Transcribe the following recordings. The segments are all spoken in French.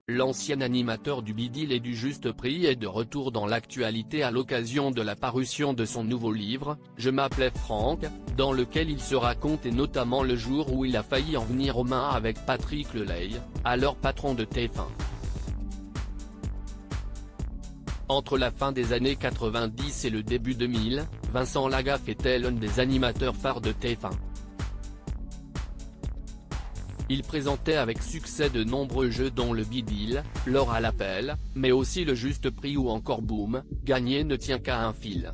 l'ancien animateur du Bidil et du Juste Prix est de retour dans l'actualité à l'occasion de la parution de son nouveau livre, Je m'appelais Franck, dans lequel il se raconte et notamment le jour où il a failli en venir aux mains avec Patrick Lelay, alors patron de TF1. Entre la fin des années 90 et le début 2000, Vincent Lagaffe était l'un des animateurs phares de TF1. Il présentait avec succès de nombreux jeux dont le Bidil, L'Or à l'appel, mais aussi le Juste Prix ou encore Boom, Gagner ne tient qu'à un fil.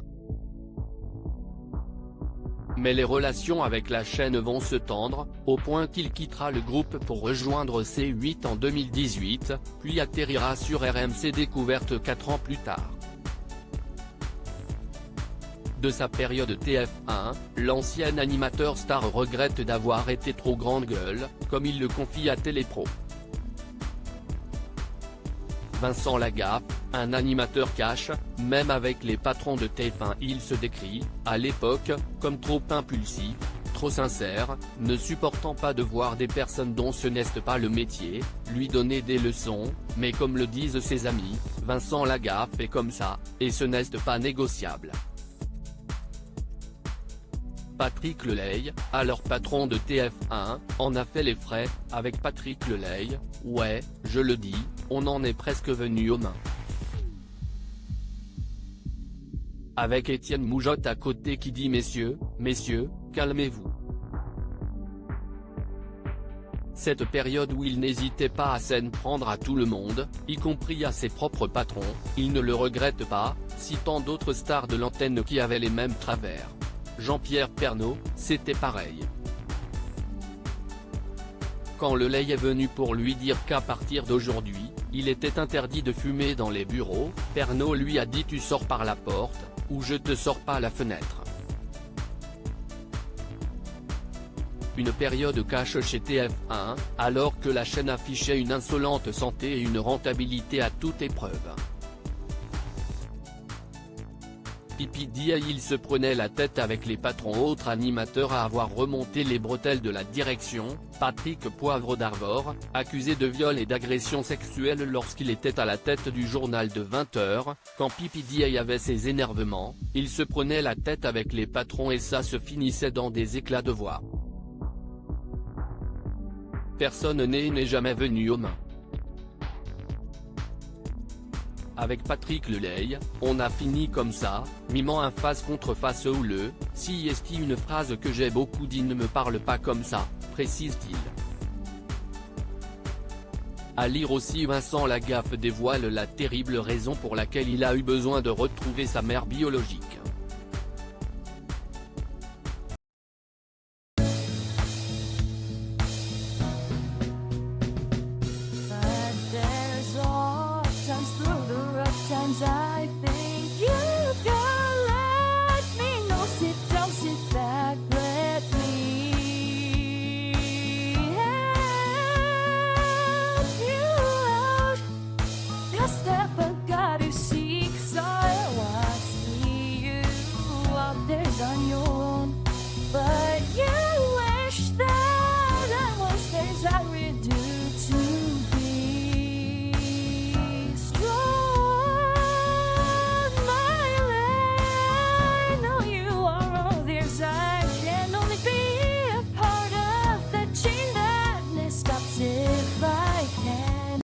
Mais les relations avec la chaîne vont se tendre, au point qu'il quittera le groupe pour rejoindre C8 en 2018, puis atterrira sur RMC Découverte 4 ans plus tard. De sa période TF1, l'ancien animateur star regrette d'avoir été trop grande gueule, comme il le confie à Télépro. Vincent Lagaffe, un animateur cash, même avec les patrons de TF1 il se décrit, à l'époque, comme trop impulsif, trop sincère, ne supportant pas de voir des personnes dont ce n'est pas le métier, lui donner des leçons, mais comme le disent ses amis, Vincent Lagaffe est comme ça, et ce n'est pas négociable. Patrick Lelay, alors patron de TF1, en a fait les frais, avec Patrick Lelay, ouais, je le dis, on en est presque venu aux mains. Avec Étienne Moujotte à côté qui dit messieurs, calmez-vous. Cette période où il n'hésitait pas à s'en prendre à tout le monde, y compris à ses propres patrons, il ne le regrette pas, citant d'autres stars de l'antenne qui avaient les mêmes travers. Jean-Pierre Pernaut, c'était pareil. Quand Lelay est venu pour lui dire qu'à partir d'aujourd'hui, il était interdit de fumer dans les bureaux, Pernaut lui a dit tu sors par la porte, ou je te sors par la fenêtre. Une période cash chez TF1, alors que la chaîne affichait une insolente santé et une rentabilité à toute épreuve. Il se prenait la tête avec les patrons autres animateurs à avoir remonté les bretelles de la direction, Patrick Poivre d'Arvor, accusé de viol et d'agression sexuelle lorsqu'il était à la tête du journal de 20h, quand PPDA avait ses énervements, il se prenait la tête avec les patrons et ça se finissait dans des éclats de voix. Personne n'est jamais venu aux mains. Avec Patrick Lelay, on a fini comme ça, mimant un face contre face ou le « si est une phrase que j'ai beaucoup dit ne me parle pas comme ça, précise-t-il. À lire aussi Vincent Lagaffe dévoile la terrible raison pour laquelle il a eu besoin de retrouver sa mère biologique. I think you can let me know. Sit down, sit back, let me help you out. Just step back, got to seek, so I see you out there's on your